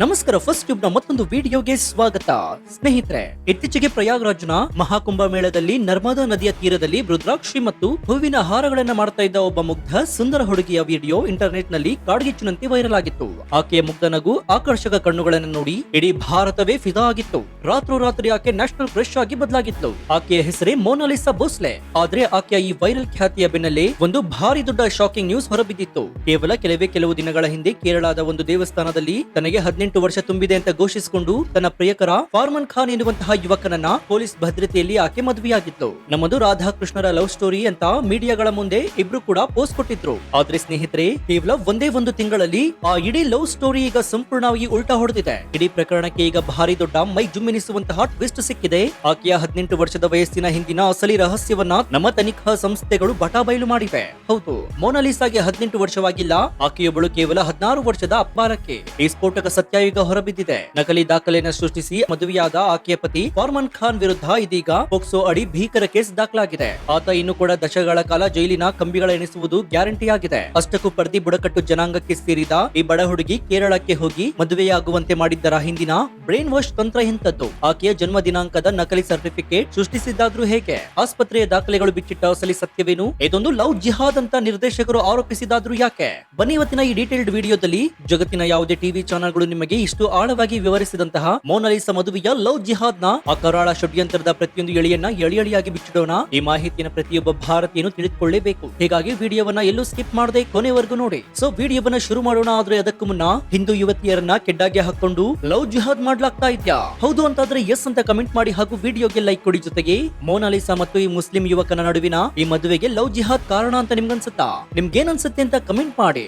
ನಮಸ್ಕಾರ. First tube ನ ಮತ್ತೊಂದು ವಿಡಿಯೋಗೆ ಸ್ವಾಗತ. ಸ್ನೇಹಿತರೆ, ಇತ್ತೀಚೆಗೆ ಪ್ರಯಾಗ್ರಾಜ್ನ ಮಹಾಕುಂಭ ಮೇಳದಲ್ಲಿ ನರ್ಮದಾ ನದಿಯ ತೀರದಲ್ಲಿ ರುದ್ರಾಕ್ಷಿ ಮತ್ತು ಹೂವಿನ ಹಾರಗಳನ್ನ ಮಾಡ್ತಾ ಇದ್ದ ಒಬ್ಬ ಮುಗ್ಧ ಸುಂದರ ಹುಡುಗಿಯ ವಿಡಿಯೋ ಇಂಟರ್ನೆಟ್ ನಲ್ಲಿ ಕಾಡ್ಗಿಚ್ಚಿನಂತೆ ವೈರಲ್ ಆಗಿತ್ತು. ಆಕೆಯ ಮುಗ್ಧ ನಗು, ಆಕರ್ಷಕ ಕಣ್ಣುಗಳನ್ನು ನೋಡಿ ಇಡೀ ಭಾರತವೇ ಫಿದಾ ಆಗಿತ್ತು. ರಾತ್ರೋರಾತ್ರಿ ಆಕೆ ನ್ಯಾಷನಲ್ ಕ್ರಶ್ ಆಗಿ ಬದಲಾಗಿತ್ತು. ಆಕೆಯ ಹೆಸರೇ ಮೋನಾಲಿಸಾ ಭೋಸ್ಲೆ. ಆದ್ರೆ ಆಕೆಯ ಈ ವೈರಲ್ ಖ್ಯಾತಿಯ ಬೆನ್ನಲ್ಲೇ ಒಂದು ಭಾರಿ ದೊಡ್ಡ ಶಾಕಿಂಗ್ ನ್ಯೂಸ್ ಹೊರಬಿದ್ದಿತ್ತು. ಕೇವಲ ಕೆಲವು ದಿನಗಳ ಹಿಂದೆ ಕೇರಳದ ಒಂದು ದೇವಸ್ಥಾನದಲ್ಲಿ ತನಗೆ 18 ವರ್ಷ ತುಂಬಿದೆ ಅಂತ ಘೋಷಿಸಿಕೊಂಡು ತನ್ನ ಪ್ರಿಯಕರ ಫಾರ್ಮನ್ ಖಾನ್ ಎನ್ನುವಂತಹ ಯುವಕನನ್ನ ಪೊಲೀಸ್ ಭದ್ರತೆಯಲ್ಲಿ ಆಕೆ ಮದುವೆಯಾಗಿತ್ತು. ನಮ್ಮದು ರಾಧಾಕೃಷ್ಣರ ಲವ್ ಸ್ಟೋರಿ ಅಂತ ಮೀಡಿಯಾಗಳ ಮುಂದೆ ಇಬ್ರು ಕೂಡ ಪೋಸ್ಟ್ ಕೊಟ್ಟಿದ್ರು. ಆದ್ರೆ ಸ್ನೇಹಿತರೆ, ಕೇವಲ ಒಂದೇ ಒಂದು ತಿಂಗಳಲ್ಲಿ ಆ ಇಡೀ ಲವ್ ಸ್ಟೋರಿ ಈಗ ಸಂಪೂರ್ಣವಾಗಿ ಉಲ್ಟಾ ಹೊಡೆದಿದೆ. ಇಡೀ ಪ್ರಕರಣಕ್ಕೆ ಈಗ ಭಾರಿ ದೊಡ್ಡ ಮೈ ಜುಮ್ಮೆನಿಸುವಂತಹ ಟ್ವಿಸ್ಟ್ ಸಿಕ್ಕಿದೆ. ಆಕೆಯ 18 ವರ್ಷದ ವಯಸ್ಸಿನ ಹಿಂದಿನ ಅಸಲಿ ರಹಸ್ಯವನ್ನ ನಮ್ಮ ತನಿಖಾ ಸಂಸ್ಥೆಗಳು ಬಟಾಬಯಲು ಮಾಡಿವೆ. ಹೌದು, ಮೋನಾಲಿಸಾಗೆ 18 ವರ್ಷವಾಗಿಲ್ಲ. ಆಕೆಯೊಬ್ಬಳು ಕೇವಲ 16 ವರ್ಷದ ಅಪ್ಪಾರಕ್ಕೆ. ಈ ಸ್ಫೋಟಕ ಸತ್ಯ ಈಗ ಹೊರಬಿದ್ದಿದೆ. ನಕಲಿ ದಾಖಲೆಯನ್ನು ಸೃಷ್ಟಿಸಿ ಮದುವೆಯಾದ ಆಕೆಯ ಪತಿ ಫಾರ್ಮನ್ ಖಾನ್ ವಿರುದ್ಧ ಇದೀಗ ಪೋಕ್ಸೋ ಅಡಿ ಭೀಕರ ಕೇಸ್ ದಾಖಲಾಗಿದೆ. ಆತ ಇನ್ನು ಕೂಡ ದಶಕಗಳ ಕಾಲ ಜೈಲಿನ ಕಂಬಿಗಳ ಎಣಿಸುವುದು ಗ್ಯಾರಂಟಿ ಆಗಿದೆ. ಅಷ್ಟಕ್ಕೂ ಪರ್ದಿ ಬುಡಕಟ್ಟು ಜನಾಂಗಕ್ಕೆ ಸೇರಿದ ಈ ಬಡ ಹುಡುಗಿ ಕೇರಳಕ್ಕೆ ಹೋಗಿ ಮದುವೆಯಾಗುವಂತೆ ಮಾಡಿದ್ದರ ಹಿಂದಿನ ಬ್ರೈನ್ ವಾಶ್ ತಂತ್ರ ಎಂತದ್ದು? ಆಕೆಯ ಜನ್ಮ ದಿನಾಂಕದ ನಕಲಿ ಸರ್ಟಿಫಿಕೇಟ್ ಸೃಷ್ಟಿಸಿದ್ದಾದ್ರೂ ಹೇಗೆ? ಆಸ್ಪತ್ರೆಯ ದಾಖಲೆಗಳು ಬಿಚ್ಚಿಟ್ಟ ಅಸಲಿ ಸತ್ಯವೇನು? ಇದೊಂದು ಲವ್ ಜಿಹಾದ್ ಅಂತ ನಿರ್ದೇಶಕರು ಆರೋಪಿಸಿದಾದ್ರೂ ಯಾಕೆ? ಬನ್ನಿ ಇವತ್ತಿನ ಈ ಡೀಟೇಲ್ಡ್ ವಿಡಿಯೋದಲ್ಲಿ ಜಗತ್ತಿನ ಯಾವುದೇ ಟಿವಿ ಚಾನೆಲ್ಗಳು ನಿಮಗೆ ಇಷ್ಟು ಆಳವಾಗಿ ವಿವರಿಸಿದಂತಹ ಮೋನಾಲಿಸಾ ಮದುವೆಯ ಲವ್ ಜಿಹಾದ್ ನ ಆ ಕರಾಳ ಷಡ್ಯಂತ್ರದ ಪ್ರತಿಯೊಂದು ಎಳೆಯನ್ನ ಎಳೆಯಾಗಿ ಬಿಚ್ಚಿಡೋಣ. ಈ ಮಾಹಿತಿಯನ್ನು ಪ್ರತಿಯೊಬ್ಬ ಭಾರತೀಯನು ತಿಳಿದುಕೊಳ್ಳಲೇಬೇಕು. ಹೀಗಾಗಿ ವಿಡಿಯೋವನ್ನ ಎಲ್ಲೂ ಸ್ಕಿಪ್ ಮಾಡದೆ ಕೊನೆವರೆಗೂ ನೋಡಿ. ಸೊ ವಿಡಿಯೋವನ್ನ ಶುರು ಮಾಡೋಣ. ಆದ್ರೆ ಅದಕ್ಕೂ ಮುನ್ನ ಹಿಂದೂ ಯುವತಿಯರನ್ನ ಕೆಡ್ಡಾಗೆ ಹಾಕೊಂಡು ಲವ್ ಜಿಹಾದ್ ಮಾಡ್ಲಾಗ್ತಾ ಇದ್ಯಾ? ಹೌದು ಅಂತಾದ್ರೆ ಎಸ್ ಅಂತ ಕಮೆಂಟ್ ಮಾಡಿ ಹಾಗೂ ವಿಡಿಯೋಗೆ ಲೈಕ್ ಕೊಡಿ. ಜೊತೆಗೆ ಮೋನಾಲಿಸಾ ಮತ್ತು ಈ ಮುಸ್ಲಿಂ ಯುವಕನ ನಡುವಿನ ಈ ಮದುವೆಗೆ ಲವ್ ಜಿಹಾದ್ ಕಾರಣ ಅಂತ ನಿಮ್ಗನ್ಸುತ್ತಾ? ನಿಮ್ಗೇನನ್ಸುತ್ತೆ ಅಂತ ಕಮೆಂಟ್ ಮಾಡಿ.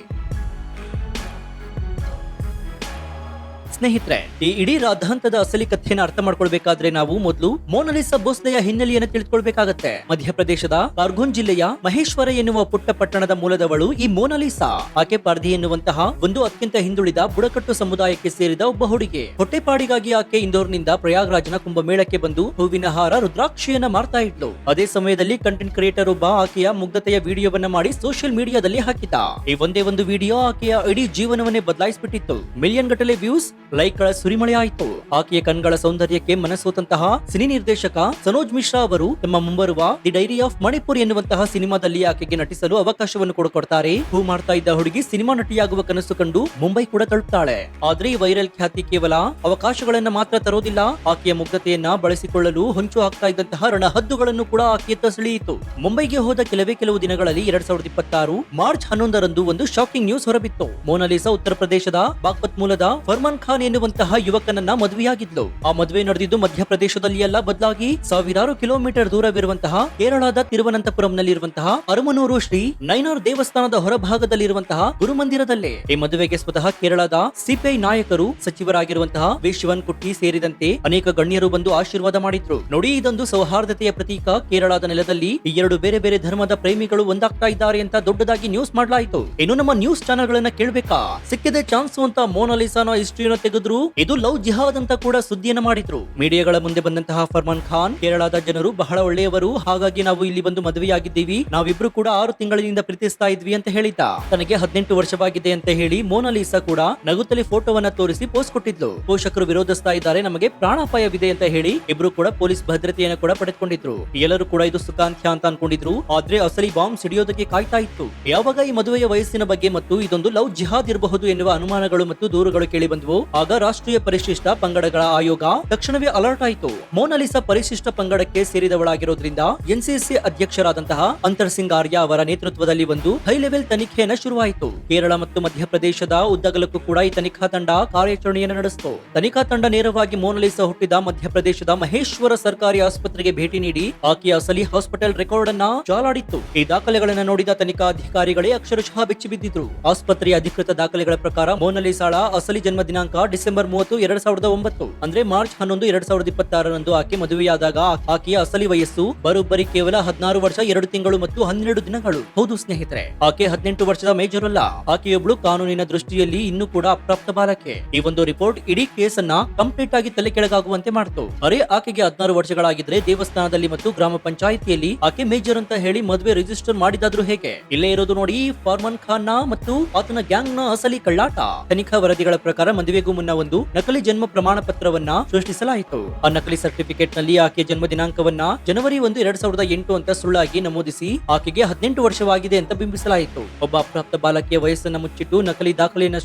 ಸ್ನೇಹಿತರೆ, ಈ ಇಡೀ ರಾಧಾಂತದ ಅಸಲಿ ಕಥೆಯನ್ನು ಅರ್ಥ ಮಾಡ್ಕೊಳ್ಬೇಕಾದ್ರೆ ನಾವು ಮೊದಲು ಮೋನಾಲಿಸಾ ಭೋಸ್ಲೆಯ ಹಿನ್ನೆಲೆಯನ್ನು ತಿಳಿದುಕೊಳ್ಬೇಕಾಗತ್ತೆ. ಮಧ್ಯಪ್ರದೇಶದ ಕಾರ್ಗುನ್ ಜಿಲ್ಲೆಯ ಮಹೇಶ್ವರ ಎನ್ನುವ ಪುಟ್ಟ ಪಟ್ಟಣದ ಮೂಲದವಳು ಈ ಮೋನಾಲಿಸಾ. ಆಕೆ ಪಾರ್ಧಿ ಎನ್ನುವಂತಹ ಒಂದು ಅತ್ಯಂತ ಹಿಂದುಳಿದ ಬುಡಕಟ್ಟು ಸಮುದಾಯಕ್ಕೆ ಸೇರಿದ ಒಬ್ಬ ಹುಡುಗಿ. ಹೊಟ್ಟೆಪಾಡಿಗಾಗಿ ಆಕೆ ಇಂದೋರ್ನಿಂದ ಪ್ರಯಾಗ್ರಾಜ್ನ ಕುಂಭಮೇಳಕ್ಕೆ ಬಂದು ಹೂವಿನ ಹಾರ, ರುದ್ರಾಕ್ಷಿಯನ್ನ ಮಾರ್ತಾ ಇದ್ಲು. ಅದೇ ಸಮಯದಲ್ಲಿ ಕಂಟೆಂಟ್ ಕ್ರಿಯೇಟರ್ ಒಬ್ಬ ಆಕೆಯ ಮುಗ್ಧತೆಯ ವಿಡಿಯೋವನ್ನ ಮಾಡಿ ಸೋಷಿಯಲ್ ಮೀಡಿಯಾದಲ್ಲಿ ಹಾಕಿದ್ದ. ಈ ಒಂದೇ ಒಂದು ವಿಡಿಯೋ ಆಕೆಯ ಇಡೀ ಜೀವನವನ್ನೇ ಬದಲಾಯಿಸಿಬಿಟ್ಟಿತ್ತು. ಮಿಲಿಯನ್ ಗಟ್ಟಲೆ ವ್ಯೂಸ್, ಲೈಕ್ ಗಳ ಸುರಿಮಳೆ ಆಯಿತು. ಆಕೆಯ ಕಣ್ಗಳ ಸೌಂದರ್ಯಕ್ಕೆ ಮನಸೋತಂತಹ ಸಿನಿ ನಿರ್ದೇಶಕ ಸನೋಜ್ ಮಿಶ್ರಾ ಅವರು ತಮ್ಮ ಮುಂಬರುವ ದಿ ಡೈರಿ ಆಫ್ ಮಣಿಪುರ್ ಎನ್ನುವಂತಹ ಸಿನಿಮಾದಲ್ಲಿ ಆಕೆಗೆ ನಟಿಸಲು ಅವಕಾಶವನ್ನು ಕೊಡ್ತಾರೆ. ಹೂ ಮಾಡ್ತಾ ಇದ್ದ ಹುಡುಗಿ ಸಿನಿಮಾ ನಟಿಯಾಗುವ ಕನಸು ಕಂಡು ಮುಂಬೈ ಕೂಡ ತಲುಪ್ತಾಳೆ. ಆದ್ರೆ ಈ ವೈರಲ್ ಖ್ಯಾತಿ ಕೇವಲ ಅವಕಾಶಗಳನ್ನ ಮಾತ್ರ ತರೋದಿಲ್ಲ. ಆಕೆಯ ಮುಗ್ಧತೆಯನ್ನ ಬಳಸಿಕೊಳ್ಳಲು ಹೊಂಚು ಹಾಕ್ತಾ ಇದ್ದಂತಹ ರಣಹದ್ದುಗಳನ್ನು ಕೂಡ ಆಕೆಯತ್ತ ಸೆಳೆಯಿತು. ಮುಂಬೈಗೆ ಹೋದ ಕೆಲವು ದಿನಗಳಲ್ಲಿ 2026 ಮಾರ್ಚ್ 11ರಂದು ಒಂದು ಶಾಕಿಂಗ್ ನ್ಯೂಸ್ ಹೊರಬಿತ್ತು. ಮೋನಾಲಿಸಾ ಉತ್ತರ ಪ್ರದೇಶದ ಬಾಗ್ಪತ್ ಮೂಲದ ಫರ್ಮಾನ್ ಖಾನ್ ಎನ್ನುವಂತಹ ಯುವಕನನ್ನ ಮದುವೆಯಾಗಿದ್ಲು. ಆ ಮದುವೆ ನಡೆದಿದ್ದು ಮಧ್ಯಪ್ರದೇಶದಲ್ಲಿ ಅಲ್ಲ, ಬದಲಾಗಿ ಸಾವಿರಾರು ಕಿಲೋಮೀಟರ್ ದೂರವಿರುವಂತಹ ಕೇರಳದ ತಿರುವನಂತಪುರಂನಲ್ಲಿರುವಂತಹ ಅರಮನೂರು ಶ್ರೀ ನೈನಾರ್ ದೇವಸ್ಥಾನದ ಹೊರಭಾಗದಲ್ಲಿರುವಂತಹ ಗುರುಮಂದಿರದಲ್ಲೇ. ಈ ಮದುವೆಗೆ ಸ್ವತಃ ಕೇರಳದ ಸಿಪಿಐ ನಾಯಕರು, ಸಚಿವರಾಗಿರುವಂತಹ ವಿ ಶಿವನ್ ಕುಟ್ಟಿ ಸೇರಿದಂತೆ ಅನೇಕ ಗಣ್ಯರು ಬಂದು ಆಶೀರ್ವಾದ ಮಾಡಿದ್ರು. ನೋಡಿ, ಇದೊಂದು ಸೌಹಾರ್ದತೆಯ ಪ್ರತೀಕ. ಕೇರಳದ ನೆಲದಲ್ಲಿ ಈ ಎರಡು ಬೇರೆ ಬೇರೆ ಧರ್ಮದ ಪ್ರೇಮಿಗಳು ಒಂದಾಗ್ತಾ ಇದ್ದಾರೆ ಅಂತ ದೊಡ್ಡದಾಗಿ ನ್ಯೂಸ್ ಮಾಡಲಾಯಿತು. ಇನ್ನು ನಮ್ಮ ನ್ಯೂಸ್ ಚಾನೆಲ್ ಗಳನ್ನ ಕೇಳಬೇಕಾ? ಸಿಕ್ಕಿದೆ ಚಾನ್ಸ್ ಅಂತ ಮೋನಾಲಿಸಾನ ಹಿಸ್ಟ್ರಿಯನ್ನು ತೆಗೆದ್ರು. ಇದು ಲವ್ ಜಿಹಾದ್ ಅಂತ ಕೂಡ ಸುದ್ದಿಯನ್ನು ಮಾಡಿದ್ರು. ಮೀಡಿಯಾಗಳ ಮುಂದೆ ಬಂದಂತಹ ಫರ್ಮಾನ್ ಖಾನ್, ಕೇರಳದ ಜನರು ಬಹಳ ಒಳ್ಳೆಯವರು, ಹಾಗಾಗಿ ನಾವು ಇಲ್ಲಿ ಬಂದು ಮದುವೆಯಾಗಿದ್ದೀವಿ, ನಾವಿಬ್ರು ಕೂಡ 6 ತಿಂಗಳಿಂದ ಪ್ರೀತಿಸ್ತಾ ಇದ್ವಿ ಅಂತ ಹೇಳಿದ್ದ. ತನಗೆ 18 ವರ್ಷವಾಗಿದೆ ಅಂತ ಹೇಳಿ ಮೋನಾಲಿಸಾ ಕೂಡ ನಗುತ್ತಲೇ ಫೋಟೋವನ್ನ ತೋರಿಸಿ ಪೋಸ್ಟ್ ಕೊಟ್ಟಿದ್ಲು. ಪೋಷಕರು ವಿರೋಧಿಸ್ತಾ ಇದ್ದಾರೆ, ನಮಗೆ ಪ್ರಾಣಾಪಾಯವಿದೆ ಅಂತ ಹೇಳಿ ಇಬ್ರು ಕೂಡ ಪೊಲೀಸ್ ಭದ್ರತೆಯನ್ನು ಕೂಡ ಪಡೆದುಕೊಂಡಿದ್ರು. ಎಲ್ಲರೂ ಕೂಡ ಇದು ಸುಖಾಂತ್ಯ ಅಂತ ಅನ್ಕೊಂಡಿದ್ರು. ಆದ್ರೆ ಅಸಲಿ ಬಾಂಬ್ ಸಿಡಿಯೋದಕ್ಕೆ ಕಾಯ್ತಾ ಇತ್ತು. ಯಾವಾಗ ಈ ಮದುವೆಯ ವಯಸ್ಸಿನ ಬಗ್ಗೆ ಮತ್ತು ಇದೊಂದು ಲವ್ ಜಿಹಾದ್ ಇರಬಹುದು ಎನ್ನುವ ಅನುಮಾನಗಳು ಮತ್ತು ದೂರುಗಳು ಕೇಳಿ ಬಂದವು, ಆಗ ರಾಷ್ಟ್ರೀಯ ಪರಿಶಿಷ್ಟ ಪಂಗಡಗಳ ಆಯೋಗ ತಕ್ಷಣವೇ ಅಲರ್ಟ್ ಆಯಿತು. ಮೋನಾಲಿಸಾ ಪರಿಶಿಷ್ಟ ಪಂಗಡಕ್ಕೆ ಸೇರಿದವಳಾಗಿರೋದ್ರಿಂದ ಎನ್ಸಿಸಿ ಅಧ್ಯಕ್ಷರಾದಂತಹ ಅಂತರ್ ಸಿಂಗ್ ಆರ್ಯ ಅವರ ನೇತೃತ್ವದಲ್ಲಿ ಒಂದು ಹೈ ಲೆವೆಲ್ ತನಿಖೆಯನ್ನು ಶುರುವಾಯಿತು. ಕೇರಳ ಮತ್ತು ಮಧ್ಯಪ್ರದೇಶದ ಉದ್ದಗಲಕ್ಕೂ ಕೂಡ ಈ ತನಿಖಾ ತಂಡ ಕಾರ್ಯಾಚರಣೆಯನ್ನು ನಡೆಸಿತು. ತನಿಖಾ ತಂಡ ನೇರವಾಗಿ ಮೋನಾಲಿಸಾ ಹುಟ್ಟಿದ ಮಧ್ಯಪ್ರದೇಶದ ಮಹೇಶ್ವರ ಸರ್ಕಾರಿ ಆಸ್ಪತ್ರೆಗೆ ಭೇಟಿ ನೀಡಿ ಆಕೆಯ ಅಸಲಿ ಹಾಸ್ಪಿಟಲ್ ರೆಕಾರ್ಡ್ ಅನ್ನ ಜಾಲಾಡಿತ್ತು. ಈ ದಾಖಲೆಗಳನ್ನು ನೋಡಿದ ತನಿಖಾ ಅಧಿಕಾರಿಗಳೇ ಅಕ್ಷರಶಃ ಬೆಚ್ಚಿ ಬಿದ್ದಿದ್ರು. ಆಸ್ಪತ್ರೆಯ ಅಧಿಕೃತ ದಾಖಲೆಗಳ ಪ್ರಕಾರ ಮೋನಾಲಿಸಾಳ ಅಸಲಿ ಜನ್ಮ ದಿನಾಂಕ ಡಿಸೆಂಬರ್ 30, 2009 ಅಂದ್ರೆ ಮಾರ್ಚ್ 11, 2026ರಂದು ಆಕೆ ಮದುವೆಯಾದಾಗ ಆಕೆಯ ಅಸಲಿ ವಯಸ್ಸು ಬರೋಬ್ಬರಿ ಕೇವಲ 16 ವರ್ಷ 2 ತಿಂಗಳು ಮತ್ತು 12 ದಿನಗಳು. ಹೌದು ಸ್ನೇಹಿತರೆ, ಆಕೆ 18 ವರ್ಷದ ಮೇಜರ್ ಅಲ್ಲ. ಆಕೆಯೊಬ್ಳು ಕಾನೂನಿನ ದೃಷ್ಟಿಯಲ್ಲಿ ಇನ್ನೂ ಕೂಡ ಅಪ್ರಾಪ್ತ ಬಾಲಕೆ. ಈ ಒಂದು ರಿಪೋರ್ಟ್ ಇಡೀ ಕೇಸ್ ಅನ್ನ ಕಂಪ್ಲೀಟ್ ಆಗಿ ತಲೆ ಕೆಳಗಾಗುವಂತೆ ಮಾಡಿತು. ಅರೆ, ಆಕೆಗೆ 16 ವರ್ಷಗಳಾಗಿದ್ರೆ ದೇವಸ್ಥಾನದಲ್ಲಿ ಮತ್ತು ಗ್ರಾಮ ಪಂಚಾಯಿತಿಯಲ್ಲಿ ಆಕೆ ಮೇಜರ್ ಅಂತ ಹೇಳಿ ಮದುವೆ ರಿಜಿಸ್ಟರ್ ಮಾಡಿದಾದ್ರೂ ಹೇಗೆ? ಇಲ್ಲೇ ಇರೋದು ನೋಡಿ ಫಾರ್ಮನ್ ಖಾನ್ ಮತ್ತು ಆತನ ಗ್ಯಾಂಗ್ ನ ಅಸಲಿ ಕಳ್ಳಾಟ. ತನಿಖಾ ವರದಿಗಳ ಪ್ರಕಾರ ಮದುವೆಗೂ ಮದುವೆಗೂ ಮುನ್ನ ಒಂದು ನಕಲಿ ಜನ್ಮ ಪ್ರಮಾಣ ಪತ್ರವನ್ನ ಸೃಷ್ಟಿಸಲಾಯಿತು. ಆ ನಕಲಿ ಸರ್ಟಿಫಿಕೇಟ್ ನಲ್ಲಿ ಆಕೆಯ ಜನ್ಮ ದಿನಾಂಕವನ್ನ ಜನವರಿ 1, 2008 ಅಂತ ಸುಳ್ಳಾಗಿ ನಮೂದಿಸಿ ಆಕೆಗೆ 18 ವರ್ಷವಾಗಿದೆ ಅಂತ ಬಿಂಬಿಸಲಾಯಿತು. ಒಬ್ಬ ಅಪ್ರಾಪ್ತ ಬಾಲಕಿಯ ವಯಸ್ಸನ್ನ ಮುಚ್ಚಿಟ್ಟು ನಕಲಿ ದಾಖಲೆಯನ್ನ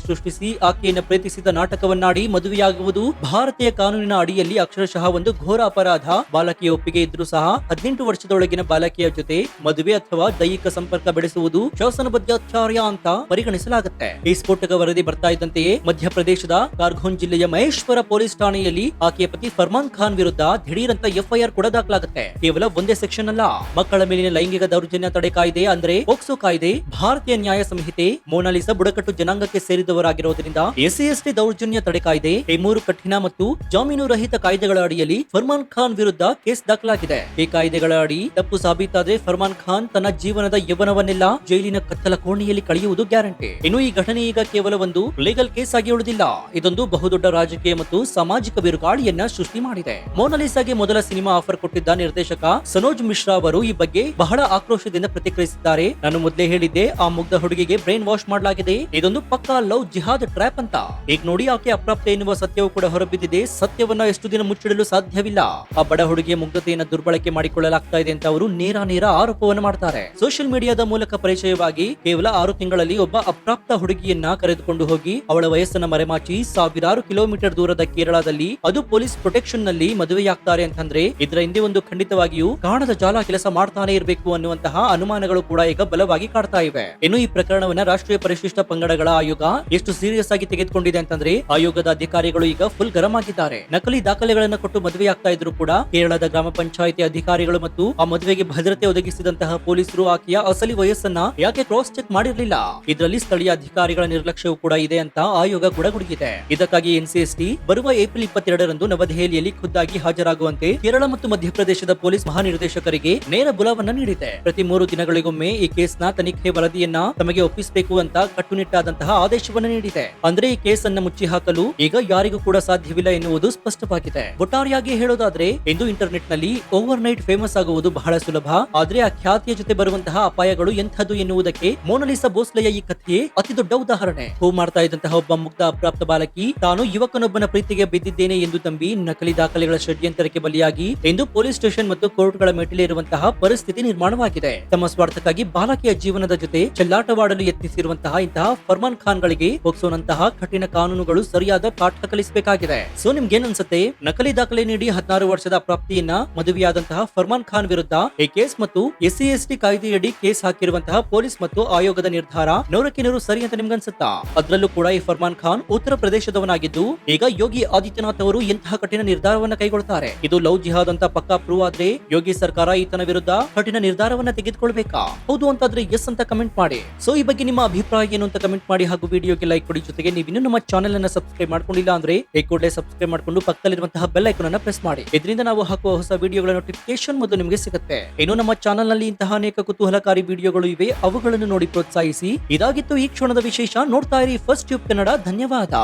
ಸೃಷ್ಟಿಸಿ ಆಕೆಯನ್ನ ಪ್ರೀತಿಸಿದ ನಾಟಕವನ್ನಾಡಿ ಮದುವೆಯಾಗುವುದು ಭಾರತೀಯ ಕಾನೂನಿನ ಅಡಿಯಲ್ಲಿ ಅಕ್ಷರಶಃ ಒಂದು ಘೋರ ಅಪರಾಧ. ಬಾಲಕಿಯ ಒಪ್ಪಿಗೆ ಇದ್ರೂ ಸಹ 18 ವರ್ಷದೊಳಗಿನ ಬಾಲಕಿಯ ಜೊತೆ ಮದುವೆ ಅಥವಾ ದೈಹಿಕ ಸಂಪರ್ಕ ಬೆಳೆಸುವುದು ಶಾಸನಬದ್ಧ ಅತ್ಯಾಚಾರ ಅಂತ ಪರಿಗಣಿಸಲಾಗುತ್ತೆ. ಈ ಸ್ಫೋಟಕ ವರದಿ ಬರ್ತಾ ಇದ್ದಂತೆಯೇ ಮಧ್ಯಪ್ರದೇಶದ ಕಾರ್ಘೋನ್ ಜಿಲ್ಲೆಯ ಮಹೇಶ್ವರ ಪೊಲೀಸ್ ಠಾಣೆಯಲ್ಲಿ ಆಕೆಯ ಪತಿ ಫರ್ಮಾನ್ ಖಾನ್ ವಿರುದ್ಧ ದಿಢೀರಂತ FIR ಕೂಡ ದಾಖಲಾಗುತ್ತೆ. ಕೇವಲ ಒಂದೇ ಸೆಕ್ಷನ್ ಅಲ್ಲ, ಮಕ್ಕಳ ಮೇಲಿನ ಲೈಂಗಿಕ ದೌರ್ಜನ್ಯ ತಡೆ ಕಾಯ್ದೆ ಅಂದ್ರೆ ಪೋಕ್ಸೋ ಕಾಯ್ದೆ, ಭಾರತೀಯ ನ್ಯಾಯ ಸಂಹಿತೆ, ಮೊನಾಲಿಸಾ ಬುಡಕಟ್ಟು ಜನಾಂಗಕ್ಕೆ ಸೇರಿದವರಾಗಿರೋದ್ರಿಂದ SC/ST ದೌರ್ಜನ್ಯ ತಡೆ ಕಾಯ್ದೆ, ಈ 3 ಕಠಿಣ ಮತ್ತು ಜಾಮೀನು ರಹಿತ ಕಾಯ್ದೆಗಳ ಅಡಿಯಲ್ಲಿ ಫರ್ಮಾನ್ ಖಾನ್ ವಿರುದ್ಧ ಕೇಸ್ ದಾಖಲಾಗಿದೆ. ಈ ಕಾಯ್ದೆಗಳ ಅಡಿ ತಪ್ಪು ಸಾಬೀತಾದ್ರೆ ಫರ್ಮಾನ್ ಖಾನ್ ತನ್ನ ಜೀವನದ ಯೌವನವನ್ನೆಲ್ಲ ಜೈಲಿನ ಕತ್ತಲ ಕೋಣೆಯಲ್ಲಿ ಕಳೆಯುವುದು ಗ್ಯಾರಂಟಿ. ಇನ್ನು ಈ ಘಟನೆ ಈಗ ಕೇವಲ ಒಂದು ಲೀಗಲ್ ಕೇಸ್ ಆಗಿ ಉಳಿದಿಲ್ಲ, ಇದೊಂದು ಬಹುದೊಡ್ಡ ರಾಜಕೀಯ ಮತ್ತು ಸಾಮಾಜಿಕ ಬಿರುಗಾಳಿಯನ್ನ ಸೃಷ್ಟಿ ಮಾಡಿದೆ. ಮೊನಾಲಿಸಾಗೆ ಮೊದಲ ಸಿನಿಮಾ ಆಫರ್ ಕೊಟ್ಟಿದ್ದ ನಿರ್ದೇಶಕ ಸನೋಜ್ ಮಿಶ್ರಾ ಅವರು ಈ ಬಗ್ಗೆ ಬಹಳ ಆಕ್ರೋಶದಿಂದ ಪ್ರತಿಕ್ರಿಯಿಸಿದ್ದಾರೆ. ನಾನು ಮೊದಲೇ ಹೇಳಿದ್ದೆ, ಆ ಮುಗ್ಧ ಹುಡುಗಿಗೆ ಬ್ರೈನ್ ವಾಶ್ ಮಾಡಲಾಗಿದೆ, ಇದೊಂದು ಪಕ್ಕಾ ಲವ್ ಜಿಹಾದ್ ಟ್ರ್ಯಾಪ್ ಅಂತ. ಈಗ ನೋಡಿ, ಆಕೆ ಅಪ್ರಾಪ್ತ ಎನ್ನುವ ಸತ್ಯವೂ ಕೂಡ ಹೊರಬಿದ್ದಿದೆ. ಸತ್ಯವನ್ನ ಎಷ್ಟು ದಿನ ಮುಚ್ಚಿಡಲು ಸಾಧ್ಯವಿಲ್ಲ. ಆ ಬಡ ಹುಡುಗಿಯ ಮುಗ್ಧತೆಯನ್ನು ದುರ್ಬಳಕೆ ಮಾಡಿಕೊಳ್ಳಲಾಗ್ತಾ ಇದೆ ಅಂತ ಅವರು ನೇರ ಆರೋಪವನ್ನು ಮಾಡ್ತಾರೆ. ಸೋಷಿಯಲ್ ಮೀಡಿಯಾದ ಮೂಲಕ ಪರಿಚಯವಾಗಿ ಕೇವಲ 6 ತಿಂಗಳಲ್ಲಿ ಒಬ್ಬ ಅಪ್ರಾಪ್ತ ಹುಡುಗಿಯನ್ನ ಕರೆದುಕೊಂಡು ಹೋಗಿ ಅವಳ ವಯಸ್ಸನ್ನ ಮರೆಮಾಚಿ ಸಾವಿರಾರು ಕಿಲೋಮೀಟರ್ ದೂರದ ಕೇರಳದಲ್ಲಿ ಅದು ಪೊಲೀಸ್ ಪ್ರೊಟೆಕ್ಷನ್ ನಲ್ಲಿ ಮದುವೆಯಾಗ್ತಾರೆ ಅಂತಂದ್ರೆ ಇದರ ಹಿಂದೆ ಒಂದು ಖಂಡಿತವಾಗಿಯೂ ಕಾಣದ ಜಾಲ ಕೆಲಸ ಮಾಡ್ತಾನೆ ಇರಬೇಕು ಅನ್ನುವಂತಹ ಅನುಮಾನಗಳು ಕೂಡ ಈಗ ಬಲವಾಗಿ ಕಾಡ್ತಾ ಇವೆ. ಇನ್ನು ಈ ಪ್ರಕರಣವನ್ನ ರಾಷ್ಟ್ರೀಯ ಪರಿಶಿಷ್ಟ ಪಂಗಡಗಳ ಆಯೋಗ ಎಷ್ಟು ಸೀರಿಯಸ್ ಆಗಿ ತೆಗೆದುಕೊಂಡಿದೆ ಅಂತಂದ್ರೆ ಆಯೋಗದ ಅಧಿಕಾರಿಗಳು ಈಗ ಫುಲ್ ಗರಂ ಆಗಿದ್ದಾರೆ. ನಕಲಿ ದಾಖಲೆಗಳನ್ನ ಕೊಟ್ಟು ಮದುವೆಯಾಗ್ತಾ ಇದ್ರು ಕೂಡ ಕೇರಳದ ಗ್ರಾಮ ಪಂಚಾಯಿತಿ ಅಧಿಕಾರಿಗಳು ಮತ್ತು ಆ ಮದುವೆಗೆ ಭದ್ರತೆ ಒದಗಿಸಿದಂತಹ ಪೊಲೀಸರು ಆಕೆಯ ಅಸಲಿ ವಯಸ್ಸನ್ನ ಯಾಕೆ ಕ್ರಾಸ್ ಚೆಕ್ ಮಾಡಿರಲಿಲ್ಲ, ಇದರಲ್ಲಿ ಸ್ಥಳೀಯ ಅಧಿಕಾರಿಗಳ ನಿರ್ಲಕ್ಷ್ಯವೂ ಕೂಡ ಇದೆ ಅಂತ ಆಯೋಗ ಕೂಡ ಗುಡುಗಿದೆ. ಇದಕ್ಕಾಗಿ NCST ಬರುವ ಏಪ್ರಿಲ್ 22ರಂದು ನವದೆಹಲಿಯಲ್ಲಿ ಖುದ್ದಾಗಿ ಹಾಜರಾಗುವಂತೆ ಕೇರಳ ಮತ್ತು ಮಧ್ಯಪ್ರದೇಶದ ಪೊಲೀಸ್ ಮಹಾನಿರ್ದೇಶಕರಿಗೆ ನೇರ ಬುಲಾವನ್ನ ನೀಡಿದೆ. ಪ್ರತಿ 3 ದಿನಗಳಿಗೊಮ್ಮೆ ಈ ಕೇಸ್ನ ತನಿಖೆ ವರದಿಯನ್ನ ತಮಗೆ ಒಪ್ಪಿಸಬೇಕು ಅಂತ ಕಟ್ಟುನಿಟ್ಟಾದಂತಹ ಆದೇಶವನ್ನು ನೀಡಿದೆ. ಅಂದ್ರೆ ಈ ಕೇಸ್ ಅನ್ನ ಮುಚ್ಚಿ ಹಾಕಲು ಈಗ ಯಾರಿಗೂ ಕೂಡ ಸಾಧ್ಯವಿಲ್ಲ ಎನ್ನುವುದು ಸ್ಪಷ್ಟವಾಗಿದೆ. ಒಟ್ಟಾರೆಯಾಗಿ ಹೇಳೋದಾದ್ರೆ ಇಂದು ಇಂಟರ್ನೆಟ್ ನಲ್ಲಿ ಓವರ್ ನೈಟ್ ಫೇಮಸ್ ಆಗುವುದು ಬಹಳ ಸುಲಭ, ಆದ್ರೆ ಆ ಖ್ಯಾತಿಯ ಜೊತೆ ಬರುವಂತಹ ಅಪಾಯಗಳು ಎಂಥದ್ದು ಎನ್ನುವುದಕ್ಕೆ ಮೊನಾಲಿಸಾ ಭೋಸ್ಲೆಯ ಈ ಕಥೆಯೇ ಅತಿ ದೊಡ್ಡ ಉದಾಹರಣೆ. ಹೂ ಮಾಡ್ತಾ ಇದ್ದಂತಹ ಒಬ್ಬ ಮುಗ್ಧ ಅಪ್ರಾಪ್ತ ಬಾಲಕಿ ತಾನು ಯುವಕನೊಬ್ಬನ ಪ್ರೀತಿಗೆ ಬಿದ್ದಿದ್ದೇನೆ ಎಂದು ನಂಬಿ ನಕಲಿ ದಾಖಲೆಗಳ ಷಡ್ಯಂತ್ರಕ್ಕೆ ಬಲಿಯಾಗಿ ಇಂದು ಪೊಲೀಸ್ ಸ್ಟೇಷನ್ ಮತ್ತು ಕೋರ್ಟ್ಗಳ ಮೆಟ್ಟಿಲೇರುವಂತಹ ಪರಿಸ್ಥಿತಿ ನಿರ್ಮಾಣವಾಗಿದೆ. ತಮ್ಮ ಸ್ವಾರ್ಥಕ್ಕಾಗಿ ಬಾಲಕಿಯ ಜೀವನದ ಜೊತೆ ಚೆಲ್ಲಾಟವಾಡಲು ಯತ್ನಿಸಿರುವಂತಹ ಇಂತಹ ಫರ್ಮಾನ್ ಖಾನ್ ಗಳಿಗೆ ಪೋಕ್ಸೋನಂತಹ ಕಠಿಣ ಕಾನೂನುಗಳು ಸರಿಯಾದ ಪಾಠ ಕಲಿಸಬೇಕಾಗಿದೆ. ಸೊ ನಿಮ್ಗೇನ್ ಅನ್ಸುತ್ತೆ? ನಕಲಿ ದಾಖಲೆ ನೀಡಿ 16 ವರ್ಷದ ಅಪ್ರಾಪ್ತಿಯನ್ನ ಮದುವೆಯಾದಂತಹ ಫರ್ಮಾನ್ ಖಾನ್ ವಿರುದ್ಧ ಈ ಕೇಸ್ ಮತ್ತು SC/ST ಕಾಯ್ದೆಯಡಿ ಕೇಸ್ ಹಾಕಿರುವಂತಹ ಪೊಲೀಸ್ ಮತ್ತು ಆಯೋಗದ ನಿರ್ಧಾರ 100ಕ್ಕೆ 100 ಸರಿ ಅಂತ ನಿಮ್ಗನ್ಸುತ್ತಾ? ಅದ್ರಲ್ಲೂ ಕೂಡ ಈ ಫರ್ಮಾನ್ ಖಾನ್ ಉತ್ತರ ಪ್ರದೇಶದವನಾಗಿದ್ದು ಈಗ ಯೋಗಿ ಆದಿತ್ಯನಾಥ್ ಅವರು ಎಂತಹ ಕಠಿಣ ನಿರ್ಧಾರವನ್ನ ಕೈಗೊಳ್ತಾರೆ. ಇದು ಲವ್ ಜಿಹಾದ್ ಅಂತ ಪಕ್ಕಾ ಪ್ರೂವ್ ಆದ್ರೆ ಯೋಗಿ ಸರ್ಕಾರ ಈತನ ವಿರುದ್ಧ ಕಠಿಣ ನಿರ್ಧಾರವನ್ನ ತೆಗೆದುಕೊಳ್ಬೇಕಾ? ಹೌದು ಅಂತಾದ್ರೆ ಎಸ್ ಅಂತ ಕಮೆಂಟ್ ಮಾಡಿ. ಸೊ ಈ ಬಗ್ಗೆ ನಿಮ್ಮ ಅಭಿಪ್ರಾಯ ಏನು ಅಂತ ಕಮೆಂಟ್ ಮಾಡಿ ಹಾಗೂ ವಿಡಿಯೋಗೆ ಲೈಕ್ ಕೊಡಿ. ಜೊತೆಗೆ ನೀವು ಇನ್ನೂ ನಮ್ಮ ಚಾನೆಲ್ ಅನ್ನ ಸಬ್ಸ್ಕ್ರೈಬ್ ಮಾಡ್ಕೊಂಡಿಲ್ಲ ಅಂದ್ರೆ ಈ ಕೂಡಲೇ ಸಬ್ಸ್ಕ್ರೈಬ್ ಮಾಡ್ಕೊಂಡು ಪಕ್ಕದಲ್ಲಿರುವಂತಹ ಬೆಲ್ ಐಕಾನ್ ಅನ್ನ ಪ್ರೆಸ್ ಮಾಡಿ. ಇದರಿಂದ ನಾವು ಹಾಕುವ ಹೊಸ ವಿಡಿಯೋಗಳ ನೋಟಿಫಿಕೇಶನ್ ಮೊದಲು ನಿಮಗೆ ಸಿಗುತ್ತೆ. ಇನ್ನು ನಮ್ಮ ಚಾನೆಲ್ ನಲ್ಲಿ ಇಂತಹ ಅನೇಕ ಕುತೂಹಲಕಾರಿ ವಿಡಿಯೋಗಳು ಇವೆ, ಅವುಗಳನ್ನು ನೋಡಿ ಪ್ರೋತ್ಸಾಹಿಸಿ. ಇದಾಗಿತ್ತು ಈ ಕ್ಷಣದ ವಿಶೇಷ. ನೋಡ್ತಾ ಇರಿ ಫಸ್ಟ್ ಟ್ಯೂಬ್ ಕನ್ನಡ. ಧನ್ಯವಾದ.